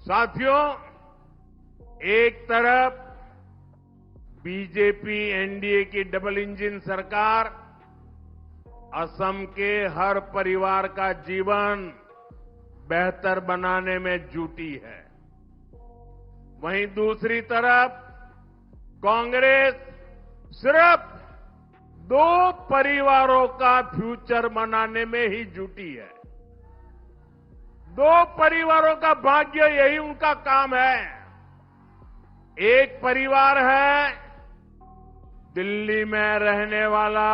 साथियों, एक तरफ बीजेपी एनडीए की डबल इंजन सरकार असम के हर परिवार का जीवन बेहतर बनाने में जुटी है। वहीं दूसरी तरफ कांग्रेस सिर्फ 2 परिवारों का फ्यूचर बनाने में ही जुटी है। 2 परिवारों का भाग्य, यही उनका काम है। एक परिवार है दिल्ली में रहने वाला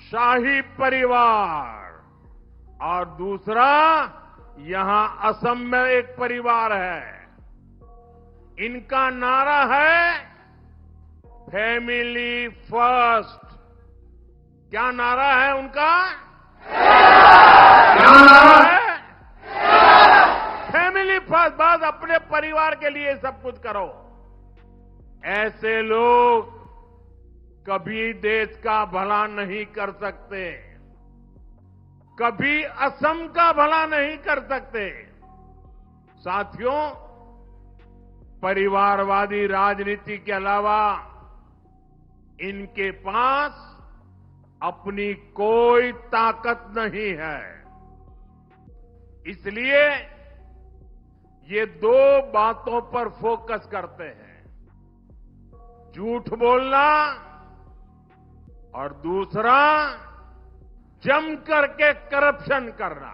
शाही परिवार और दूसरा यहां असम में एक परिवार है। इनका नारा है फैमिली फर्स्ट। क्या नारा है उनका? क्या नारा है? Family first. बस अपने परिवार के लिए सब कुछ करो। ऐसे लोग कभी देश का भला नहीं कर सकते, कभी असम का भला नहीं कर सकते। साथियों, परिवारवादी राजनीति के अलावा इनके पास अपनी कोई ताकत नहीं है। इसलिए ये 2 बातों पर फोकस करते हैं, झूठ बोलना और दूसरा जम करके करप्शन करना।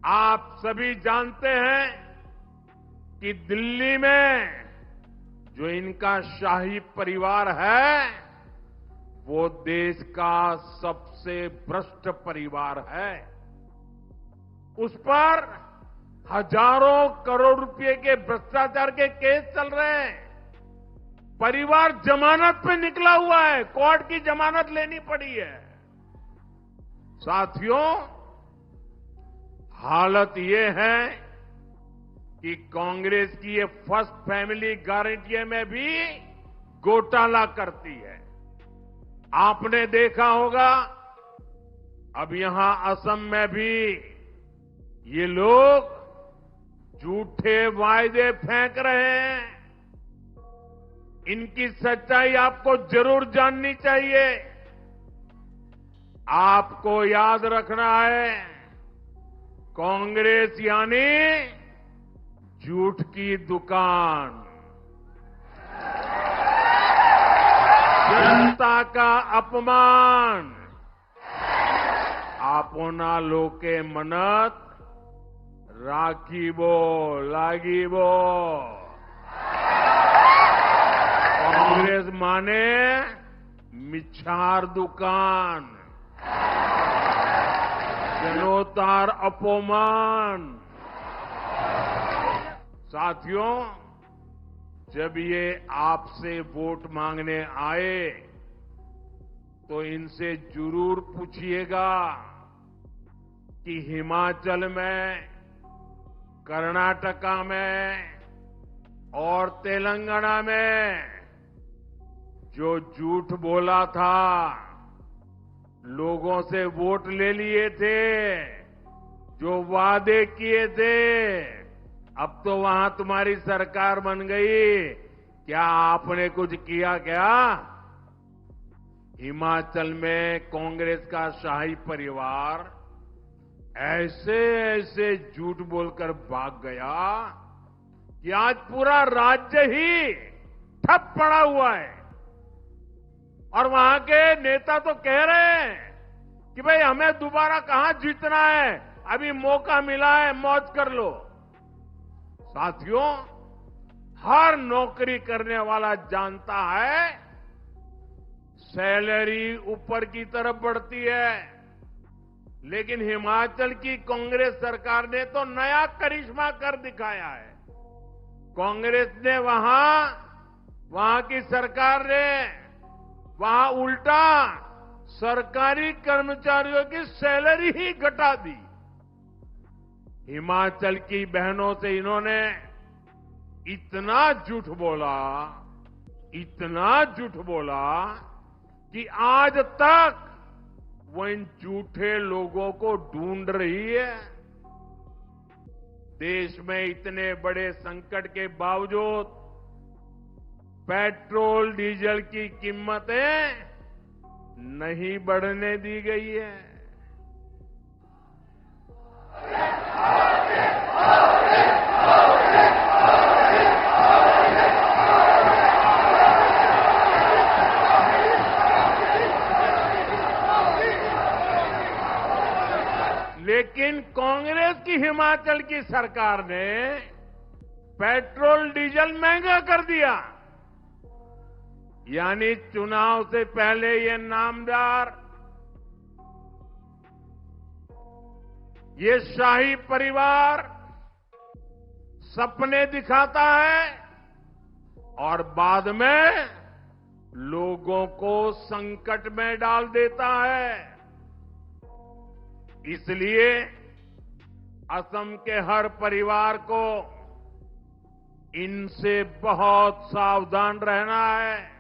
आप सभी जानते हैं कि दिल्ली में जो इनका शाही परिवार है वो देश का सबसे भ्रष्ट परिवार है। उस पर हजारों करोड़ रुपए के भ्रष्टाचार के केस चल रहे हैं। परिवार जमानत पे निकला हुआ है, कोर्ट की जमानत लेनी पड़ी है। साथियों, हालत ये है कि कांग्रेस की ये फर्स्ट फैमिली गारंटी में भी घोटाला करती है। आपने देखा होगा अब यहां असम में भी ये लोग झूठे वायदे फेंक रहे हैं। इनकी सच्चाई आपको जरूर जाननी चाहिए। आपको याद रखना है, कांग्रेस यानी झूठ की दुकान, जनता का अपमान, आपना लोके मनत राखीबो लागिबो। कांग्रेस माने मिच्छार दुकान, जनोतार अपमान। साथियों, जब ये आपसे वोट मांगने आए तो इनसे जरूर पूछिएगा कि हिमाचल में, कर्नाटका में और तेलंगाना में जो झूठ बोला था, लोगों से वोट ले लिए थे, जो वादे किए थे, अब तो वहां तुम्हारी सरकार बन गई। क्या आपने कुछ किया क्या? हिमाचल में कांग्रेस का शाही परिवार ऐसे ऐसे झूठ बोलकर भाग गया कि आज पूरा राज्य ही ठप पड़ा हुआ है। और वहां के नेता तो कह रहे हैं कि भाई हमें दोबारा कहां जीतना है, अभी मौका मिला है, मौज कर लो। साथियों, हर नौकरी करने वाला जानता है सैलरी ऊपर की तरफ बढ़ती है, लेकिन हिमाचल की कांग्रेस सरकार ने तो नया करिश्मा कर दिखाया है। कांग्रेस ने वहां की सरकार ने वहां उल्टा सरकारी कर्मचारियों की सैलरी ही घटा दी। हिमाचल की बहनों से इन्होंने इतना झूठ बोला, इतना झूठ बोला कि आज तक वो इन झूठे लोगों को ढूंढ रही है। देश में इतने बड़े संकट के बावजूद पेट्रोल डीजल की कीमतें नहीं बढ़ने दी गई है। लेकिन कांग्रेस की हिमाचल की सरकार ने पेट्रोल डीजल महंगा कर दिया। यानी चुनाव से पहले ये नामदार, ये शाही परिवार सपने दिखाता है और बाद में लोगों को संकट में डाल देता है। इसलिए असम के हर परिवार को इनसे बहुत सावधान रहना है।